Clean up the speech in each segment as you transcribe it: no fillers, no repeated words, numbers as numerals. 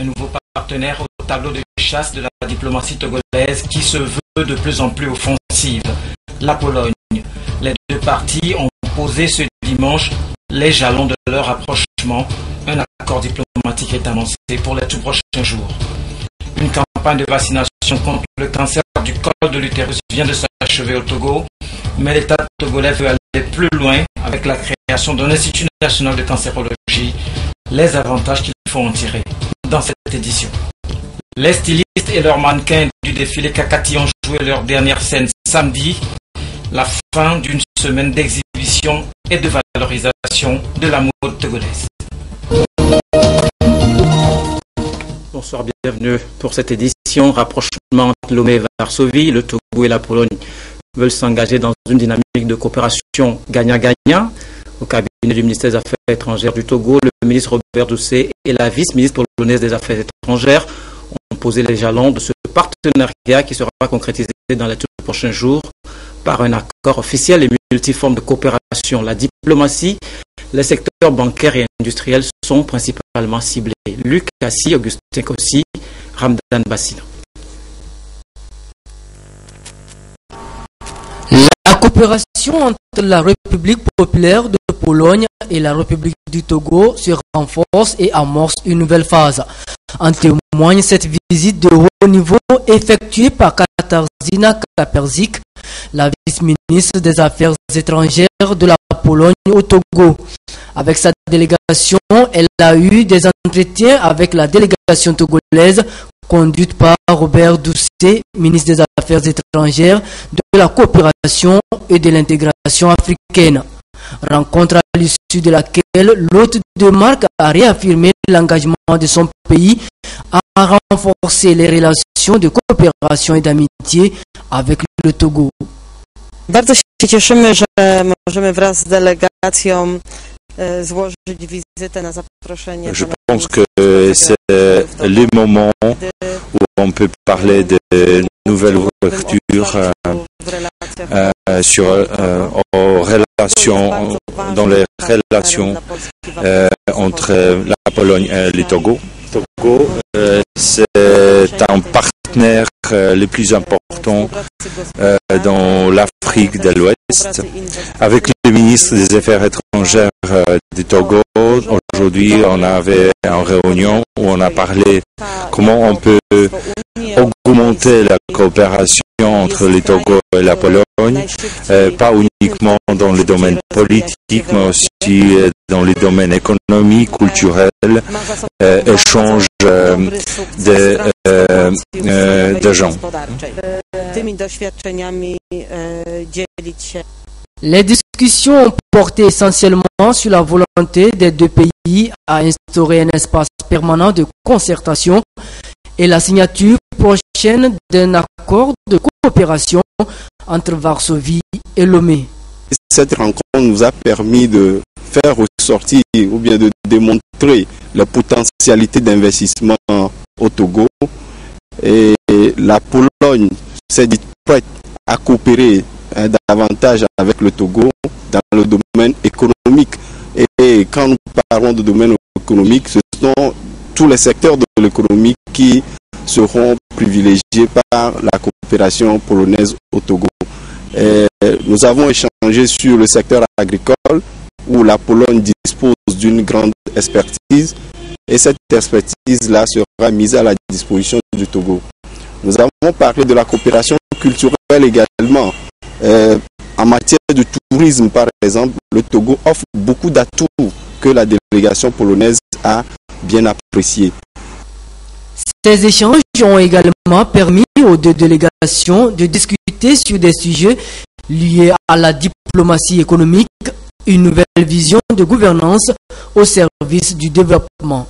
un nouveau partenaire au tableau de chasse de la diplomatie togolaise qui se veut de plus en plus offensive, la Pologne. Les deux parties ont posé ce dimanche les jalons de leur rapprochement. Un accord diplomatique est annoncé pour les tout prochains jours. Une campagne de vaccination contre le cancer du col de l'utérus vient de s'achever au Togo, mais l'État togolais veut aller plus loin avec la création d'un institut national de cancérologie. Les avantages qu'il faut en tirer dans cette édition. Les stylistes et leurs mannequins du défilé Kakati ont joué leur dernière scène samedi, la fin d'une semaine d'exhibition et de valorisation de la mode togolaise. Bonsoir, bienvenue pour cette édition. Rapprochement entre Lomé et Varsovie, le Togo et la Pologne veulent s'engager dans une dynamique de coopération gagnant-gagnant. Au cabinet du ministère des Affaires étrangères du Togo, le ministre Robert Doucet et la vice-ministre polonaise des Affaires étrangères ont posé les jalons de ce partenariat qui sera concrétisé dans les tout prochains jours par un accord officiel et multiforme de coopération. La diplomatie, les secteurs bancaires et industriels sont principalement ciblés. Luc Kassi, Augustin Kossi, Ramdan Bassina. La coopération entre la République populaire de Pologne et la République du Togo se renforce et amorce une nouvelle phase. En témoigne cette visite de haut niveau effectuée par Katarzyna Kaperzik, la vice-ministre des Affaires étrangères de la Pologne au Togo. Avec sa délégation, elle a eu des entretiens avec la délégation togolaise conduite par Robert Doucet, ministre des Affaires étrangères, de la coopération et de l'intégration africaine. Rencontre à l'issue de laquelle l'hôte de marque a réaffirmé l'engagement de son pays à renforcer les relations de coopération et d'amitié avec le Togo. Bardzo się cieszymy, że możemy wraz z delegacją złożyć wizytę na zaproszenie. Je pense que c'est le moment où on peut parler de nouvelles ouvertures aux relations, dans les relations entre la Pologne et le Togo. Togo, c'est un partenaire le plus important dans l'Afrique de l'Ouest. Avec le ministre des Affaires étrangères du Togo, aujourd'hui on avait une réunion où on a parlé comment on peut augmenter la coopération entre le Togo et la Pologne, pas uniquement dans le domaine politique, mais aussi dans le domaine économique, culturel, échange de gens. Les discussions ont porté essentiellement sur la volonté des deux pays à instaurer un espace permanent de concertation et la signature prochaine d'un accord de coopération entre Varsovie et Lomé. Cette rencontre nous a permis de faire ressortir ou bien de démontrer la potentialité d'investissement au Togo, et la Pologne s'est dit prête à coopérer davantage avec le Togo dans le domaine économique. Et quand nous parlons de domaine économique, ce sont tous les secteurs de l'économie qui seront privilégiés par la coopération polonaise au Togo. Et nous avons échangé sur le secteur agricole où la Pologne dispose d'une grande expertise, et cette expertise-là sera mise à la disposition du Togo. Nous avons parlé de la coopération culturelle également. En matière de tourisme, par exemple, le Togo offre beaucoup d'atouts que la délégation polonaise a bien appréciés. Ces échanges ont également permis aux deux délégations de discuter sur des sujets liés à la diplomatie économique, une nouvelle vision de gouvernance au service du développement.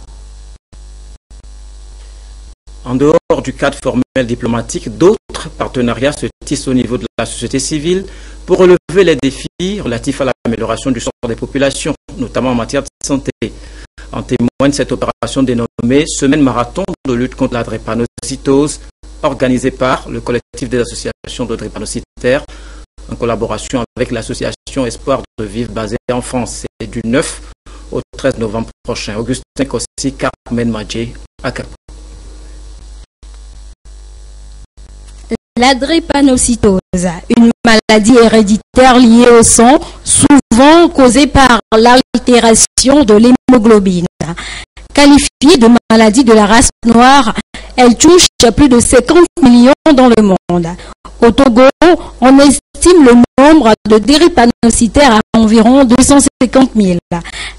En dehors du cadre formel diplomatique, d'autres partenariats se tissent au niveau de la société civile pour relever les défis relatifs à l'amélioration du sort des populations, notamment en matière de santé. En témoigne cette opération dénommée Semaine marathon de lutte contre la drépanocytose, organisée par le collectif des associations de drépanocytaires, en collaboration avec l'association Espoir de Vivre basée en France. C'est du 9 au 13 novembre prochain. Augustin Kossi, Carmen Madjé, à Cap. La drépanocytose, une maladie héréditaire liée au sang, souvent causée par l'altération de l'hémoglobine. Qualifiée de maladie de la race noire, elle touche plus de 50 millions dans le monde. Au Togo, on estime le nombre de drépanocytaires à environ 250 000.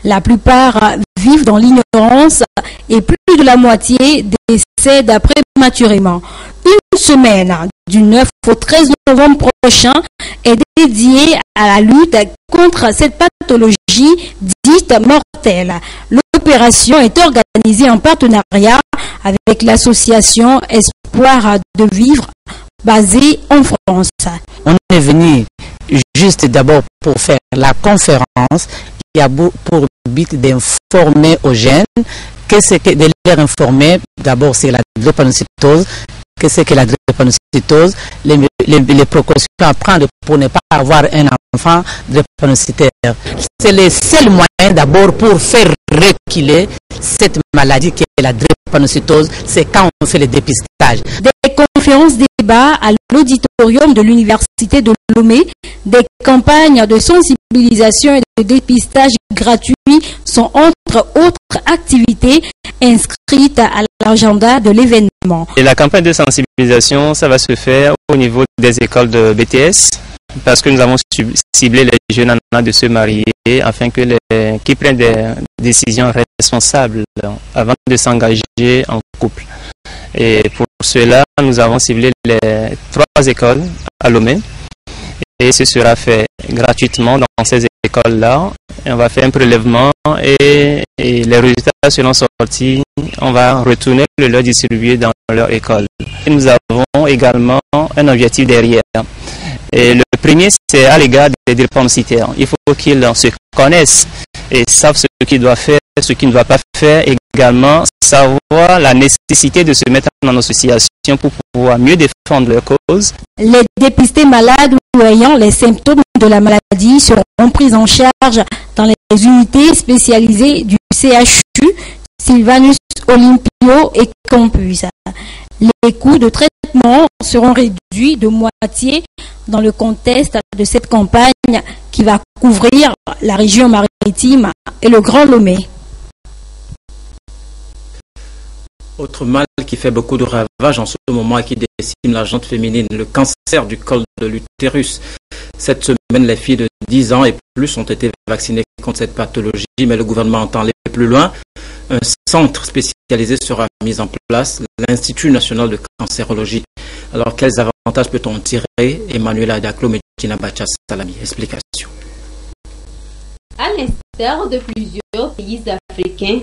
La plupart vivent dans l'ignorance et plus de la moitié décèdent prématurément. Une semaine du 9 au 13 novembre prochain est dédiée à la lutte contre cette pathologie dite mortelle. L'opération est organisée en partenariat avec l'association Espoir de vivre basée en France. On est venu juste d'abord pour faire la conférence. Il y a pour but d'informer aux jeunes. Qu'est-ce que de leur informer? D'abord, c'est la drépanocytose. Qu'est-ce que la drépanocytose? Les précautions à prendre pour ne pas avoir un enfant drépanocytaire. C'est le seul moyen d'abord pour faire reculer cette maladie qui est la drépanocytose. C'est quand on fait le dépistage. Des conférences débats à l'auditorium de l'université de Lomé, des campagnes de sensibilisation et de dépistage gratuits sont entre autres activités inscrites à l'agenda de l'événement. Et la campagne de sensibilisation, ça va se faire au niveau des écoles de BTS, parce que nous avons ciblé les jeunes de se marier afin que qu'ils prennent des décisions responsables avant de s'engager en couple. Et pour cela, nous avons ciblé les 3 écoles à Lomé et ce sera fait gratuitement dans ces écoles-là. On va faire un prélèvement et les résultats seront sortis. On va retourner leur distribuer dans leur école. Et nous avons également un objectif derrière. Et le premier, c'est à l'égard des drépanocytaires. Il faut qu'ils se connaissent et savent ce qu'ils doivent faire, ce qu'ils ne doivent pas faire. Également, savoir la nécessité de se mettre en association pour pouvoir mieux défendre leur cause. Les dépistés malades ou ayant les symptômes de la maladie seront pris en charge dans les unités spécialisées du CHU, Sylvanus Olympio et Campus. Les coûts de traitement seront réduits de moitié dans le contexte de cette campagne qui va couvrir la région maritime et le Grand Lomé. Autre mal qui fait beaucoup de ravages en ce moment et qui décime la gente féminine, le cancer du col de l'utérus. Cette semaine, les filles de 10 ans et plus ont été vaccinées contre cette pathologie, mais le gouvernement entend aller plus loin. Un centre spécialisé sera mis en place, l'Institut national de cancérologie. Alors, quels avantages peut-on tirer? Emmanuel Adaklo, Medina Bachas Salami. Explication. À l'instar de plusieurs pays africains,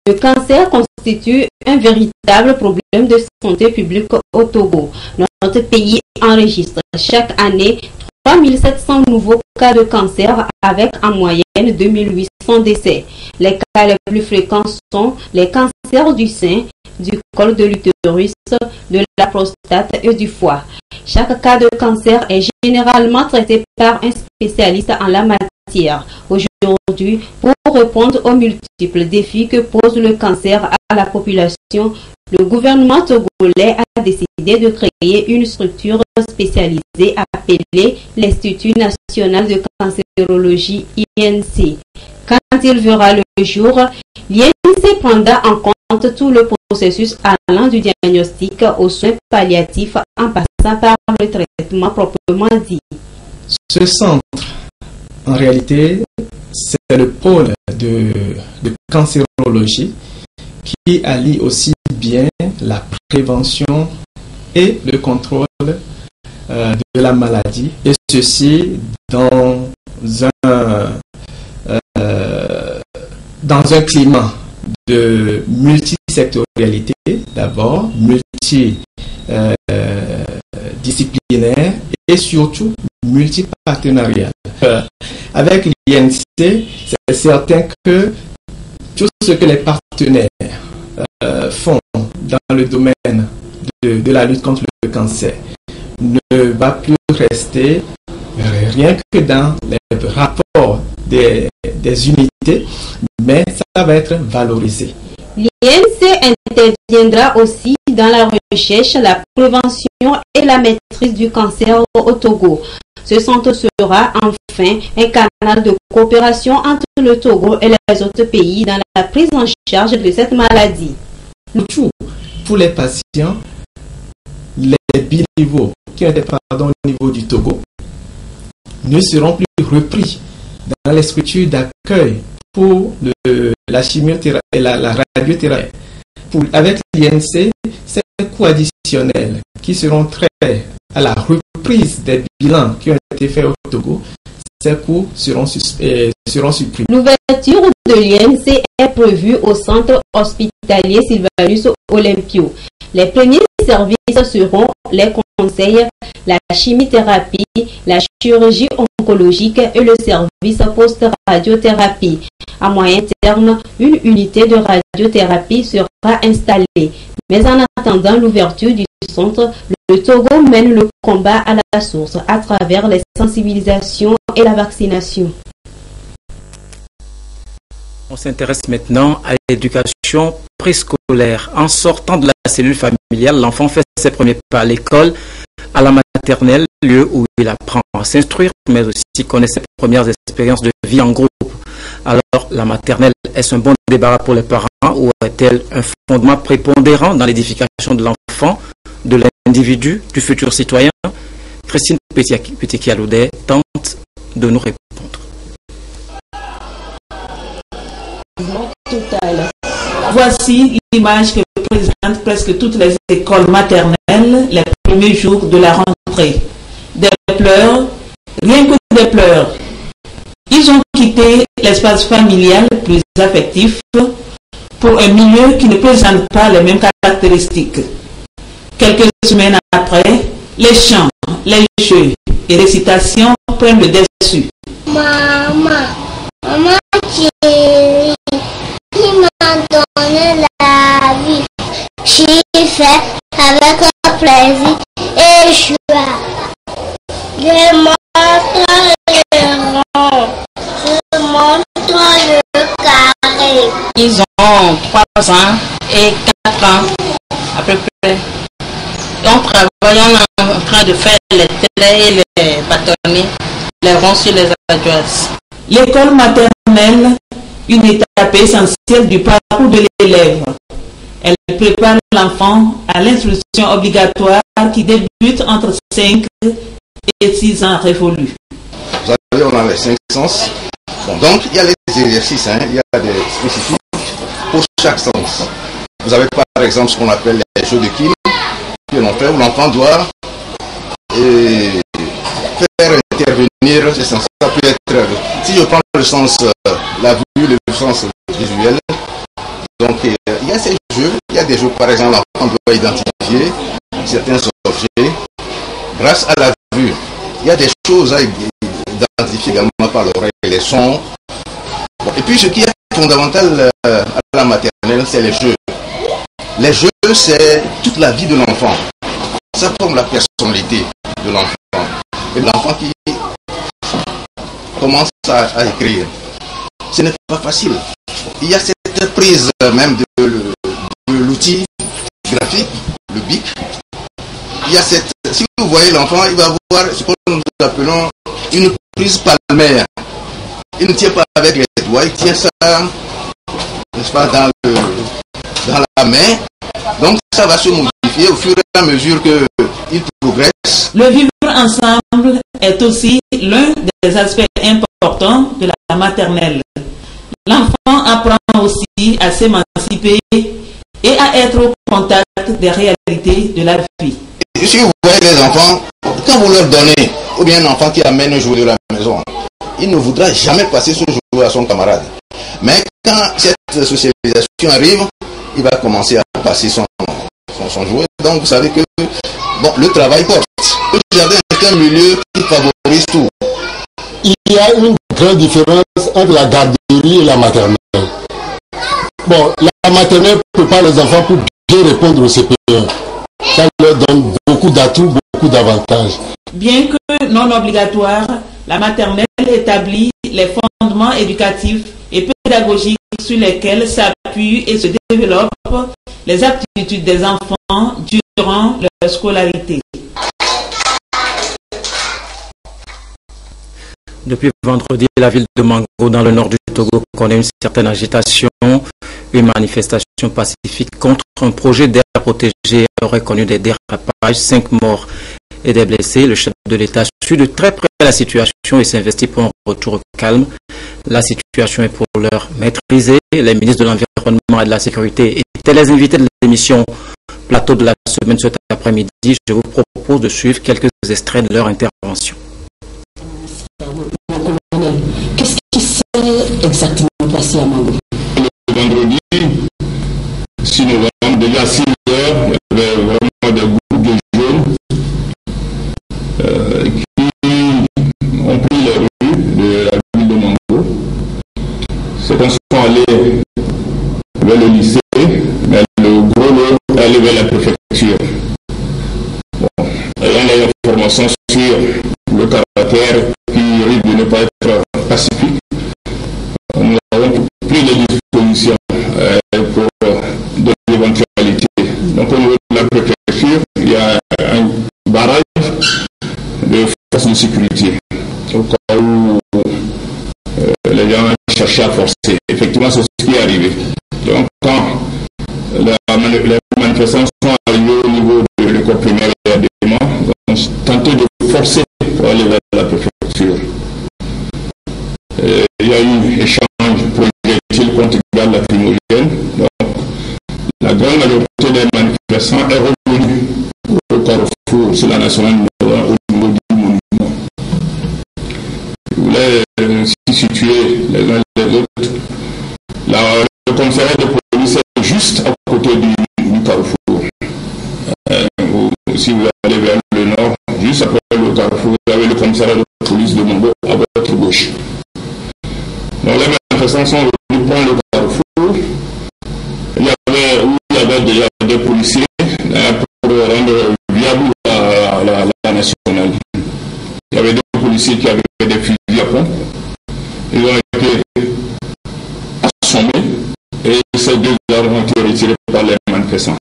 le cancer constitue un véritable problème de santé publique au Togo. Notre pays enregistre chaque année 3700 nouveaux cas de cancer avec en moyenne 2800 décès. Les cas les plus fréquents sont les cancers du sein, du col de l'utérus, de la prostate et du foie. Chaque cas de cancer est généralement traité par un spécialiste en la matière. Aujourd'hui, pour répondre aux multiples défis que pose le cancer à la population, le gouvernement togolais a décidé de créer une structure spécialisée appelée l'Institut national de cancérologie INC. Quand il verra le jour, l'INC prendra en compte tout le processus allant du diagnostic aux soins palliatifs en passant par le traitement proprement dit. Ce centre, en réalité, c'est le pôle de cancérologie qui allie aussi bien la prévention et le contrôle de la maladie, et ceci dans un climat de multisectorialité d'abord, multidisciplinaire et surtout multipartenarial. Avec l'INC, c'est certain que tout ce que les partenaires font dans le domaine de la lutte contre le cancer ne va plus rester rien que dans les rapports des unités, mais ça va être valorisé. L'INC interviendra aussi dans la recherche, la prévention et la maîtrise du cancer au Togo. Ce centre sera enfin un canal de coopération entre le Togo et les autres pays dans la prise en charge de cette maladie. Pour les patients, les biniveaux qui étaient au niveau du Togo ne seront plus repris dans les structures d'accueil pour la chimiothérapie et la radiothérapie. Avec l'INC, c'est un coût additionnel qui seront très à la reprise des bilans qui ont été faits au Togo. Ces coûts seront supprimés. L'ouverture de l'INC est prévue au centre hospitalier Sylvanus Olympio. Les premiers services seront les conseils, la chimiothérapie, la chirurgie oncologique et le service post-radiothérapie. À moyen terme, une unité de radiothérapie sera installée. Mais en attendant l'ouverture du centre, le Togo mène le combat à la source à travers les sensibilisations et la vaccination. On s'intéresse maintenant à l'éducation préscolaire. En sortant de la cellule familiale, l'enfant fait ses premiers pas à l'école, à la maternelle, lieu où il apprend à s'instruire, mais aussi connaît ses premières expériences de vie en groupe. Alors, la maternelle, est-ce un bon débarras pour les parents ou est-elle un fondement prépondérant dans l'édification de l'enfant, de l'individu, du futur citoyen? Christine Petit-Kialoudet tente de nous répondre. Voici l'image que présentent presque toutes les écoles maternelles les premiers jours de la rentrée. Des pleurs, rien que des pleurs. Ils ont quitté l'espace familial plus affectif pour un milieu qui ne présente pas les mêmes caractéristiques. Quelques semaines après, les chants, les jeux et récitations prennent le dessus. Maman chérie, qui m'a donné la vie, j'ai fait avec un plaisir et joie. Je montre le rond, je montre le carré. Ils ont 3 ans et 4 ans à peu près. On travaille en train de faire les traits et les bâtonnets, les ronds sur les adresses. L'école maternelle, une étape essentielle du parcours de l'élève. Elle prépare l'enfant à l'instruction obligatoire qui débute entre 5 et 6 ans révolus. Vous savez, on a les 5 sens. Bon, donc, il y a les exercices, il y a des spécifiques pour chaque sens. Vous avez par exemple ce qu'on appelle les jeux de quilles que l'on fait où l'enfant doit faire intervenir ses sens. Ça peut être, si je prends le sens la vue, le sens visuel, donc il y a ces jeux, il y a des jeux par exemple l'enfant doit identifier certains objets grâce à la vue. Il y a des choses à identifier également par l'oreille, les sons. Bon, et puis ce qui est fondamental à la maternelle, c'est les jeux. Les jeux, c'est toute la vie de l'enfant. Ça forme la personnalité de l'enfant. Et l'enfant qui commence à écrire. Ce n'est pas facile. Il y a cette prise même de l'outil graphique, le BIC. Il y a cette, si vous voyez l'enfant, il va avoir ce que nous appelons une prise palmaire. Il ne tient pas avec les doigts, il tient ça, n'est-ce pas, dans la main. Donc ça va se modifier au fur et à mesure qu'il progresse. Le vivre ensemble est aussi l'un des aspects importants de la maternelle. L'enfant apprend aussi à s'émanciper et à être au contact des réalités de la vie. Et si vous voyez les enfants, quand vous leur donnez, ou bien un enfant qui amène un jouet de la maison, il ne voudra jamais passer ce jouet à son camarade. Mais quand cette socialisation arrive, il va commencer à passer son jouet. Donc vous savez que bon, le travail porte. Le jardin est un milieu qui favorise tout. Il y a une grande différence entre la garderie et la maternelle. Bon, la maternelle prépare les enfants pour bien répondre aux CPE. Ça leur donne beaucoup d'atouts, beaucoup d'avantages. Bien que non obligatoire, la maternelle établit les fondements éducatifs et pédagogiques sur lesquels s'appuie et se développe les aptitudes des enfants durant leur scolarité. Depuis vendredi, la ville de Mango, dans le nord du Togo, connaît une certaine agitation. Une manifestation pacifique contre un projet d'air protégé aurait connu des dérapages, 5 morts et des blessés. Le chef de l'État suit de très près la situation et s'investit pour un retour au calme. La situation est pour l'heure maîtrisée. Les ministres de l'Environnement et de la Sécurité étaient les invités de l'émission Plateau de la semaine cet après-midi. Je vous propose de suivre quelques extraits de leur intervention. Qu'est-ce qui s'est exactement passé à Mango? Le vendredi 6 novembre, déjà à 6 heures, il y avait vraiment des groupes de jeunes qui ont pris les rues de la ville de Mango. Certains sont allés vers le lycée, mais le gros lot est allé vers la préfecture. Bon, ayant les informations sur le caractère qui risque de ne pas être pacifique, nous avons pris les dispositions pour de l'éventualité. Donc au niveau de la préfecture, il y a un barrage de forces de sécurité au cas où les gens cherchaient à forcer. Effectivement, c'est ce qui est arrivé. Donc quand les manifestants sont arrivés au niveau de l'école primaire et ils ont tenté de forcer pour aller vers la préfecture. Il y a eu échange projectile contre garde lacrymogène. Donc, la grande majorité des manifestants est revenue au carrefour sur la nationale numéro 1 au niveau du monument. Ils voulaient s'y situer les uns les autres. Le commissariat de police est juste à côté du carrefour. Si vous allez vers le nord, juste après le carrefour, vous avez le commissariat de police de Mango à votre gauche. Donc les manifestants sont venus prendre le carrefour. Il y avait déjà des policiers pour rendre viable la nationale. Il y avait des policiers qui avaient des fusils à pompe. Ils ont été assommés et ces 2 armes ont été retirées par les manifestants.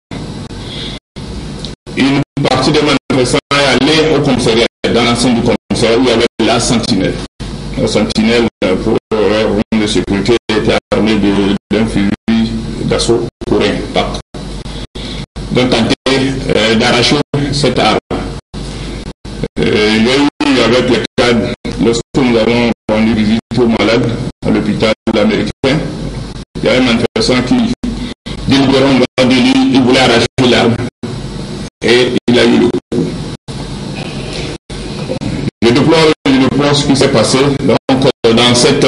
Une partie des manifestants est allée au commissariat, dans l'enceinte du commissariat où il y avait la sentinelle. La sentinelle, pour de sécurité, était armée d'un fusil d'assaut coréen, PAC. Donc tenté d'arracher cette arme. Il y a eu avec les cadres, lorsque nous avons rendu visite aux malades à l'hôpital américain, il y a un manifestant qui délibérément il voulait arracher l'arme et il a eu le coup. Je déplore ce qui s'est passé. Donc dans cette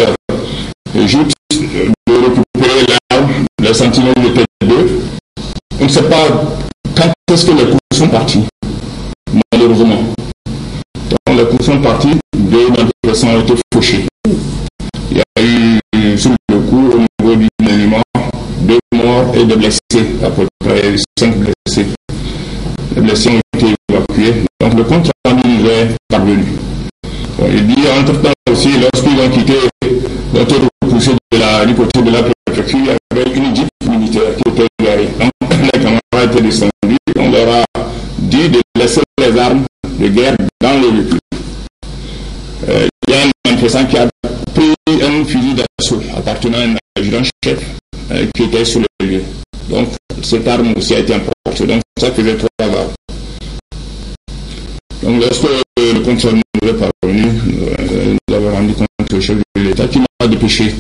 joute de récupérer l'arme, les sentinelles étaient 2. On ne sait pas quand est-ce que les coups sont partis, malheureusement. Donc les coups sont partis, 2 manifestants ont été fauchés. Il y a eu sur le coup au niveau du monument 2 morts et des blessés, à peu près 5 blessés. Les blessés ont été évacués. Donc le compte rendu nous est parvenu. Il dit entre-temps aussi, lorsqu'ils ont quitté notre repoussé du côté de la préfecture, il y avait une jeep militaire qui était garée. Donc les camarades étaient descendus, on leur a dit de laisser les armes de guerre dans le véhicule. Il y a un manifestant qui a pris un fusil d'assaut appartenant à un adjudant-chef qui était sur le lieu. Donc cette arme aussi a été emportée. Donc ça faisait 3 balles. Donc lorsque le compte nous est parvenu, nous avons rendu compte au chef de l'État qui m'a dépêché.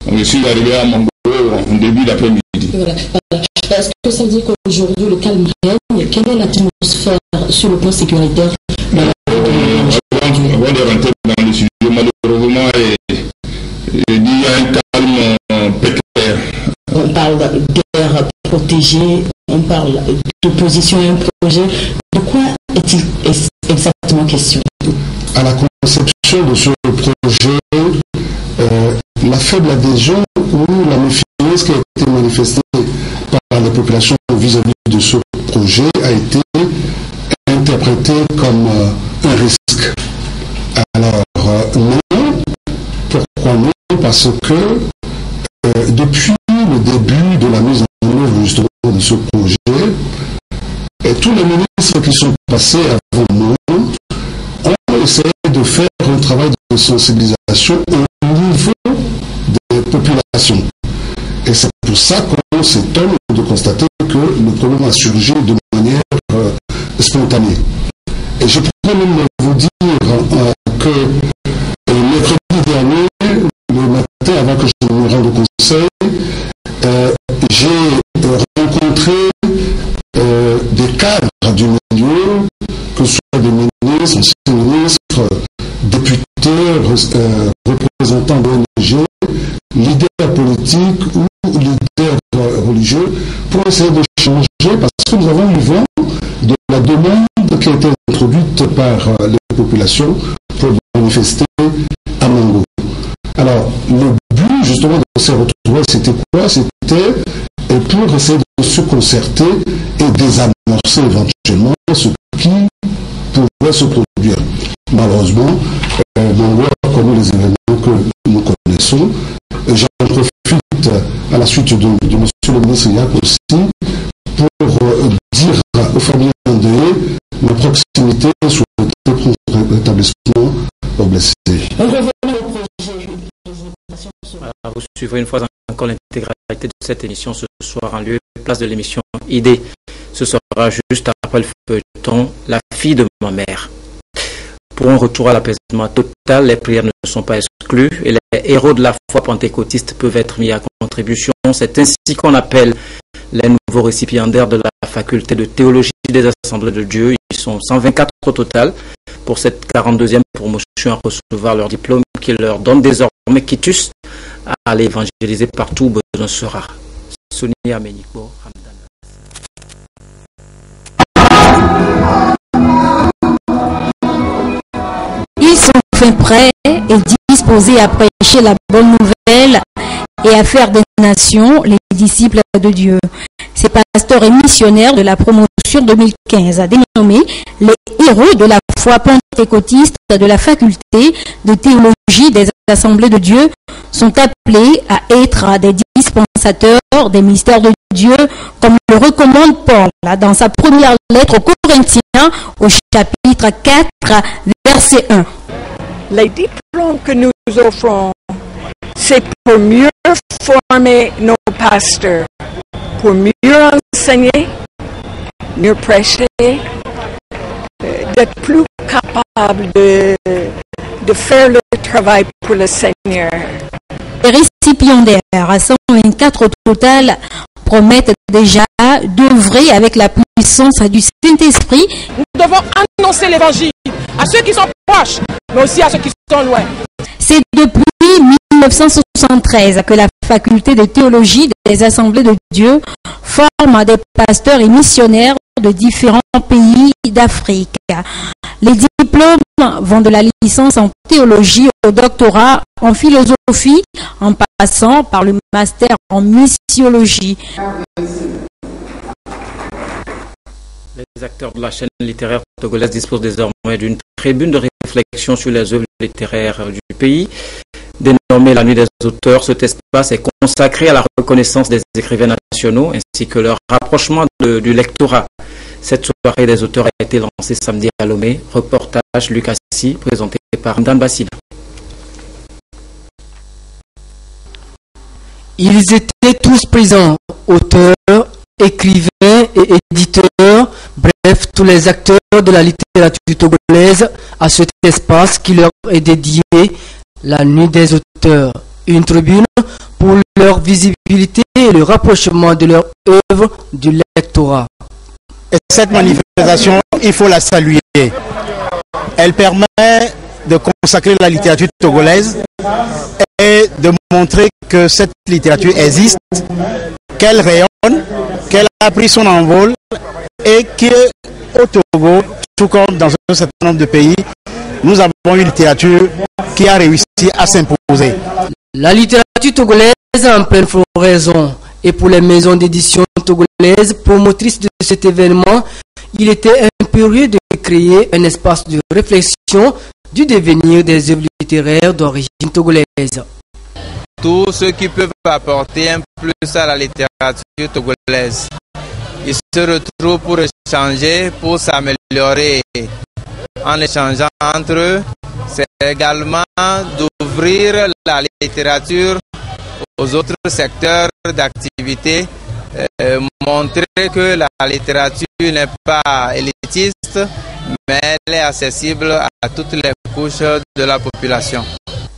Donc je suis arrivé à Mango en début d'après-midi. Voilà. Est-ce que ça veut dire qu'aujourd'hui le calme règne? Quelle est l'atmosphère sur le plan sécuritaire dans la avant de rentrer dans le sujet, malheureusement, il y a un calme précaire. On parle d'air protégé, on parle d'opposition à un projet. De quoi est-il exactement question? À la conception de ce projet, la faible adhésion ou la méfiance qui a été manifestée par la population vis-à-vis de ce projet a été interprétée comme un risque. Alors, non. Pourquoi non? Parce que depuis le début de la mise en œuvre justement tous les ministres qui sont passés avant moi ont essayé de faire un travail de sensibilisation au niveau des populations. Et c'est pour ça qu'on s'étonne de constater que le problème a surgi de manière spontanée. Et je pourrais même vous dire que mercredi dernier, le matin, avant que je me rende au conseil, j'ai rencontré des cadres du milieu, que ce soit des ministres, anciens ministres, députés, représentants d'ONG, leaders politiques ou leaders religieux, pour essayer de changer, parce que nous avons eu vent de la demande qui a été introduite par les populations pour manifester à Mango. Alors, le but justement de ces retrouvailles, c'était quoi? C'était pour essayer de se concerter et désamorcer éventuellement ce qui pouvait se produire. Malheureusement, Mango a connu les événements que nous connaissons. J'en profite à la suite de M. le ministre Yak aussi pour dire aux familles endeuillées la proximité sur le rétablissement aux blessés. Vous suivrez une fois encore l'intégralité de cette émission ce soir en lieu et place de l'émission ID. Ce sera juste après le feuilleton La fille de ma mère. Pour un retour à l'apaisement total, les prières ne sont pas exclues et les héros de la foi pentecôtiste peuvent être mis à contribution. C'est ainsi qu'on appelle les nouveaux récipiendaires de la faculté de théologie des Assemblées de Dieu. Ils sont 124 au total pour cette 42e promotion à recevoir leur diplôme qui leur donne désormais quitus à aller évangéliser partout où besoin sera. Sonia Ménico, Hamdan. Ils sont enfin prêts et disposés à prêcher la bonne nouvelle et à faire des nations les disciples de Dieu. Ces pasteurs et missionnaires de la promotion 2015, dénommés les héros de la foi pentecôtiste de la faculté de théologie des Assemblées de Dieu, sont appelés à être des dispensateurs des mystères de Dieu, comme le recommande Paul dans sa première lettre aux Corinthiens au chapitre 4, verset 1. Les diplômes que nous offrons, c'est pour mieux former nos pasteurs, pour mieux enseigner, mieux prêcher, d'être plus capable de faire le travail pour le Seigneur. Les récipiendaires, à 124 au total, promettent déjà d'œuvrer avec la puissance du Saint-Esprit. Nous devons annoncer l'évangile à ceux qui sont proches, mais aussi à ceux qui sont loin. C'est depuis 1973 que la faculté de théologie des Assemblées de Dieu forme des pasteurs et missionnaires de différents pays d'Afrique. Les diplômes vont de la licence en théologie au doctorat en philosophie, en passant par le master en missiologie. Les acteurs de la chaîne littéraire togolaise disposent désormais d'une tribune de réflexion sur les œuvres littéraires du pays. Dénommée la Nuit des auteurs, cet espace est consacré à la reconnaissance des écrivains nationaux ainsi que leur rapprochement du lectorat. Cette soirée des auteurs a été lancée samedi à Lomé. Reportage Lucas Si, présenté par Dan Bassina. Ils étaient tous présents, auteurs, écrivains et éditeurs, bref, tous les acteurs de la littérature togolaise à cet espace qui leur est dédié, la Nuit des auteurs. Une tribune pour leur visibilité et le rapprochement de leur œuvre du lectorat. Et cette manifestation, il faut la saluer. Elle permet de consacrer la littérature togolaise et de montrer que cette littérature existe, qu'elle rayonne, qu'elle a pris son envol et qu'au Togo, tout comme dans un certain nombre de pays, nous avons une littérature qui a réussi à s'imposer. La littérature togolaise est en pleine floraison. Et pour les maisons d'édition togolaises promotrices de cet événement, il était impérieux de créer un espace de réflexion du devenir des œuvres littéraires d'origine togolaise. Tous ceux qui peuvent apporter un plus à la littérature togolaise. Ils se retrouvent pour échanger, pour s'améliorer. En échangeant entre eux, c'est également d'ouvrir la littérature aux autres secteurs d'activité, montrer que la littérature n'est pas élitiste, mais elle est accessible à toutes les couches de la population.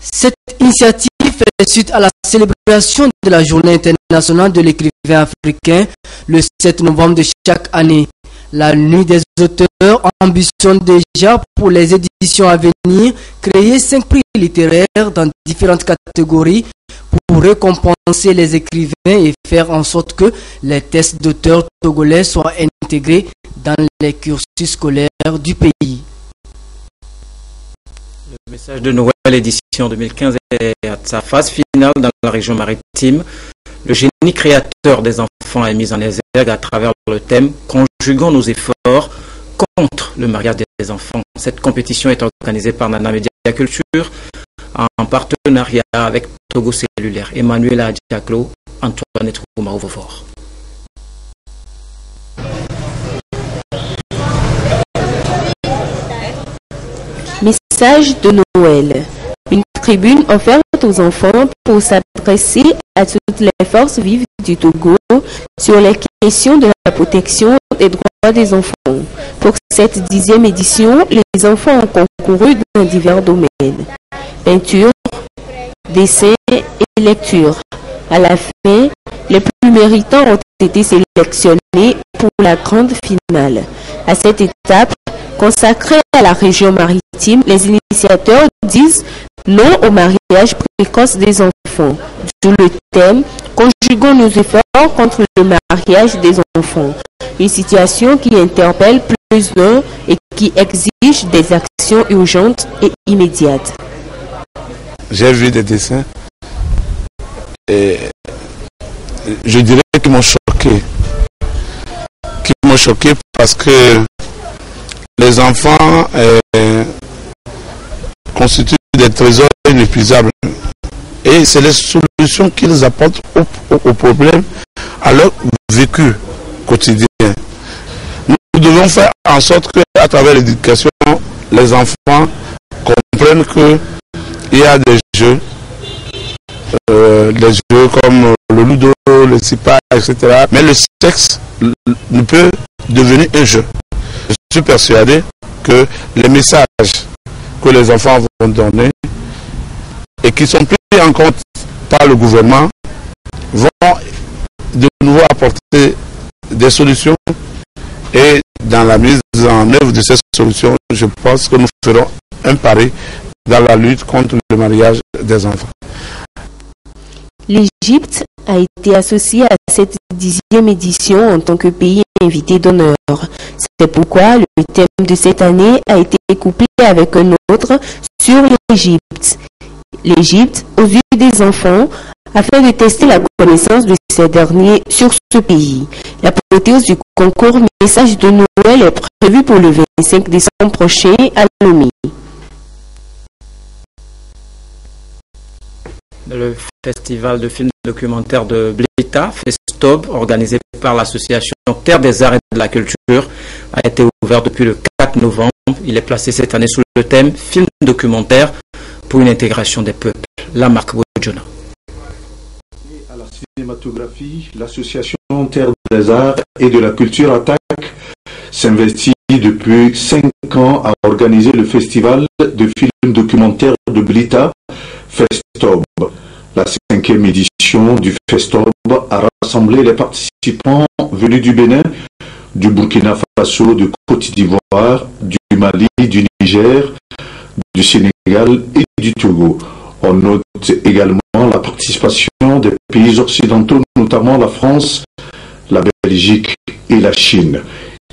Cette initiative fait suite à la célébration de la Journée internationale de l'écrivain africain le 7 novembre de chaque année. La Nuit des auteurs ambitionne déjà pour les éditions à venir créer 5 prix littéraires dans différentes catégories pour récompenser les écrivains et faire en sorte que les tests d'auteurs togolais soient intégrés dans les cursus scolaires du pays. Le message de Noël édition 2015 est à sa phase finale dans la région maritime. Le génie créateur des enfants est mis en exergue à travers le thème « Conjuguons nos efforts contre le mariage des enfants ». Cette compétition est organisée par Nana Media Culture en partenariat avec Togo Cellulaire. Emmanuel Diaklo, Antoine Trouma-Ouvofort. Message de Noël. Une tribune offerte aux enfants pour s'adresser à toutes les forces vives du Togo sur les questions de la protection des droits des enfants. Pour cette 10e édition, les enfants ont concouru dans divers domaines. Peinture, dessin et lecture. À la fin, les plus méritants ont été sélectionnés pour la grande finale. À cette étape, consacrée à la région maritime, les initiateurs disent non au mariage précoce des enfants. D'où le thème « Conjuguons nos efforts contre le mariage des enfants ». Une situation qui interpelle plus d'un et qui exige des actions urgentes et immédiates. J'ai vu des dessins et je dirais qu'ils m'ont choqué. Parce que les enfants constituent des trésors inépuisables et c'est les solutions qu'ils apportent aux problèmes, à leur vécu quotidien. Nous devons faire en sorte qu'à travers l'éducation, les enfants comprennent qu'il y a des jeux comme le ludo, le sipa, etc. Mais le sexe ne peut devenir un jeu. Je suis persuadé que les messages que les enfants vont donner et qui sont pris en compte par le gouvernement vont de nouveau apporter des solutions, et dans la mise en œuvre de ces solutions, je pense que nous ferons un pari dans la lutte contre le mariage des enfants. L'Égypte a été associée à cette 10e édition en tant que pays invité d'honneur. C'est pourquoi le thème de cette année a été couplé avec un autre sur l'Égypte. L'Égypte aux yeux des enfants, afin de tester la connaissance de ces derniers sur ce pays. La l'apothéose du concours Message de Noël est prévue pour le 25 décembre prochain à Lomé. Le festival de films documentaires de Blita, Festob, organisé par l'association Terre des Arts et de la Culture, a été ouvert depuis le 4 novembre. Il est placé cette année sous le thème Film documentaire pour une intégration des peuples. La marque Bojona. À la cinématographie, l'association Terre des Arts et de la Culture Attaque s'investit depuis 5 ans à organiser le festival de films documentaires de Blita, Festob. La 5e édition du Festob a rassemblé les participants venus du Bénin, du Burkina Faso, de Côte d'Ivoire, du Mali, du Niger, du Sénégal et du Togo. On note également la participation des pays occidentaux, notamment la France, la Belgique et la Chine.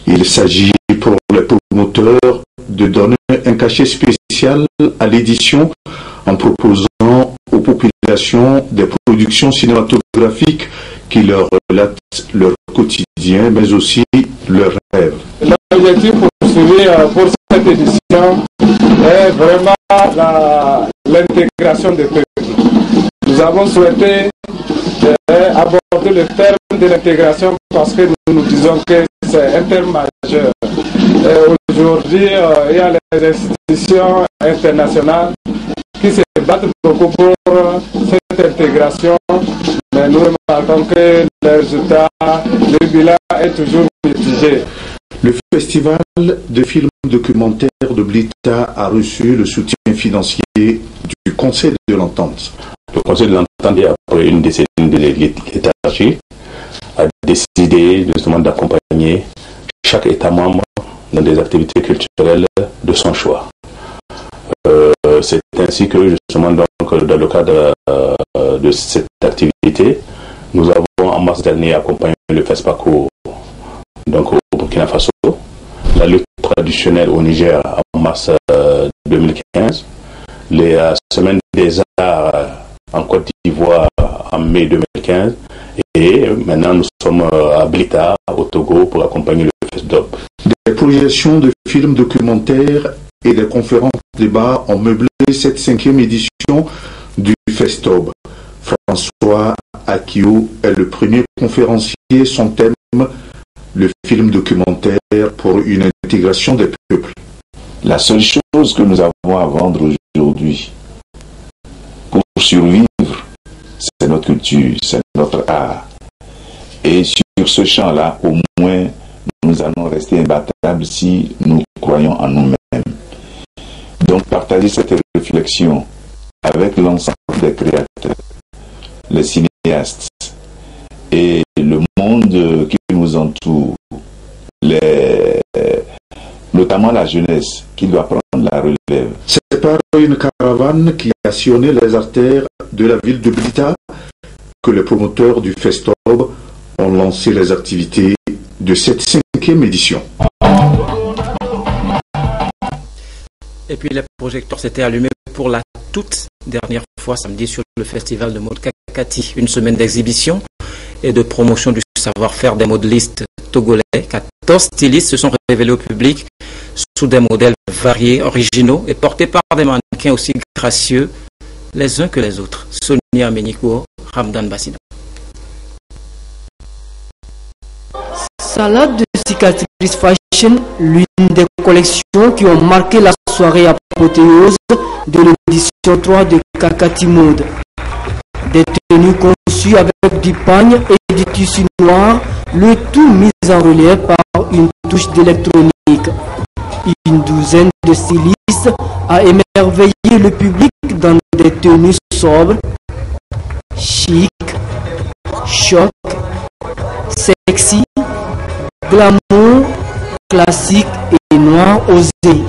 Il s'agit pour les promoteurs de donner un cachet spécial à l'édition en proposant aux populations des productions cinématographiques qui leur relatent leur quotidien, mais aussi leurs rêves. L'objectif poursuivi pour cette édition est vraiment l'intégration des peuples. Nous avons souhaité aborder le terme de l'intégration parce que nous disons que c'est un terme majeur. Aujourd'hui, il y a les institutions internationales qui se battent beaucoup pour cette intégration, mais nous remarquons que le résultat, le bilan est toujours mitigé. Le festival de films documentaires de Blita a reçu le soutien financier du Conseil de l'Entente. Le Conseil de l'Entente, après une décennie de léthargie, a décidé justement d'accompagner chaque État membre dans des activités culturelles de son choix. C'est ainsi que justement donc, dans le cadre de cette activité, nous avons en mars dernier accompagné le FESPACO donc au Burkina Faso, la lutte traditionnelle au Niger en mars 2015, les semaines des arts en Côte d'Ivoire en mai 2015 et maintenant nous sommes à Blita au Togo pour accompagner le FESDOB. Des projections de films documentaires et des conférences débats ont meublé cette 5e édition du FESTOB. François Akiou est le premier conférencier. Son thème, le film documentaire pour une intégration des peuples. La seule chose que nous avons à vendre aujourd'hui pour survivre, c'est notre culture, c'est notre art. Et sur ce champ-là, au moins, nous allons rester imbattables si nous croyons en nous-mêmes. Donc, partager cette réflexion avec l'ensemble des créateurs, les cinéastes et le monde qui nous entoure, notamment la jeunesse qui doit prendre la relève. C'est par une caravane qui a sillonné les artères de la ville de Blita que les promoteurs du FESTOB ont lancé les activités de cette 5e édition. Et puis les projecteurs s'étaient allumés pour la toute dernière fois samedi sur le festival de mode Kakati. Une semaine d'exhibition et de promotion du savoir-faire des modélistes togolais. 14 stylistes se sont révélés au public sous des modèles variés, originaux et portés par des mannequins aussi gracieux les uns que les autres. Sonia Meniko, Ramdan Bassino. Salade de cicatrices fashion, l'une des collections qui ont marqué la soirée apothéose de l'édition 3 de Kakati Mode. Des tenues conçues avec du pagne et du tissu noir, le tout mis en relief par une touche d'électronique. Une douzaine de stylistes a émerveillé le public dans des tenues sobres, chic, choc, sexy, glamour, classique et noir osé.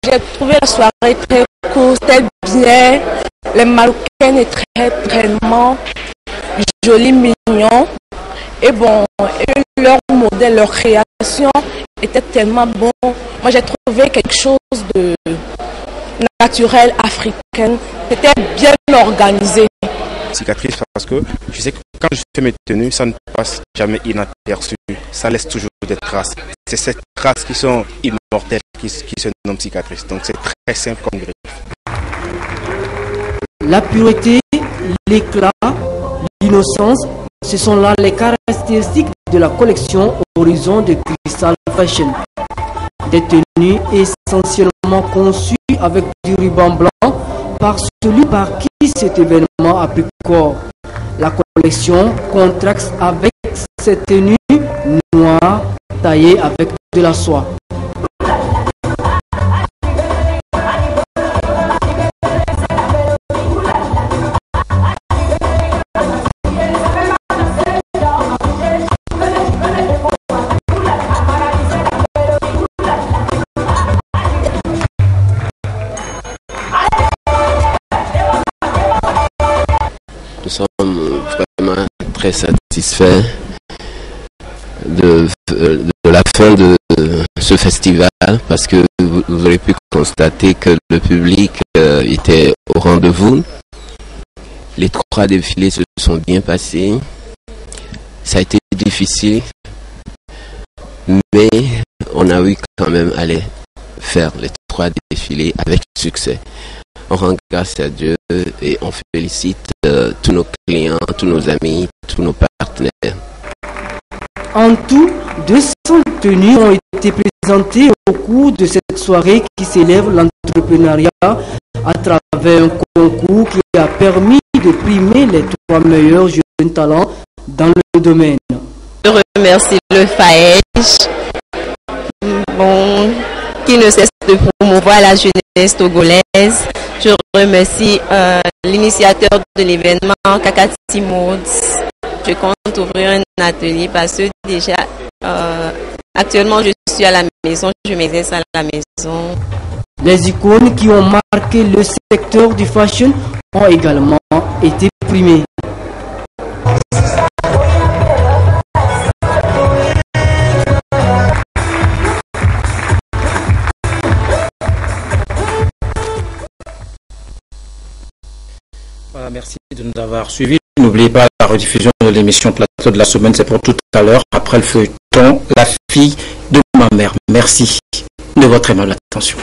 J'ai trouvé la soirée très courte, très bien. Les Marocaines étaient très vraiment jolis, mignons. Et bon, et leur modèle, leur création était tellement bon. Moi, j'ai trouvé quelque chose de naturel, africain. C'était bien organisé. Cicatrice parce que je sais que quand je fais mes tenues, ça ne passe jamais inaperçu. Ça laisse toujours des traces. C'est ces traces qui sont immortelles qui se nomment cicatrices. Donc c'est très simple comme griffe. La pureté, l'éclat, l'innocence, ce sont là les caractéristiques de la collection Horizon de Crystal Fashion. Des tenues essentiellement conçues avec du ruban blanc par celui par qui cet événement a pris corps. La collection contraste avec ces tenues noires taillées avec de la soie. Nous sommes vraiment très satisfaits de la fin de ce festival, parce que vous aurez pu constater que le public était au rendez-vous. Les 3 défilés se sont bien passés. Ça a été difficile, mais on a eu quand même à les faire les 3 défilés avec succès. On rend grâce à Dieu et on félicite tous nos clients, tous nos amis, tous nos partenaires. En tout, 200 tenues ont été présentées au cours de cette soirée qui célèbre l'entrepreneuriat à travers un concours qui a permis de primer les 3 meilleurs jeunes talents dans le domaine. Je remercie le FAEJ qui ne cesse de promouvoir la jeunesse togolaise. Je remercie l'initiateur de l'événement, Kakati Moods. Je compte ouvrir un atelier parce que déjà, actuellement, je suis à la maison, je m'exerce à la maison. Les icônes qui ont marqué le secteur du fashion ont également été primées. Voilà, merci de nous avoir suivis. N'oubliez pas la rediffusion de l'émission Plateau de la semaine, c'est pour tout à l'heure, après le feuilleton La fille de ma mère. Merci de votre aimable attention.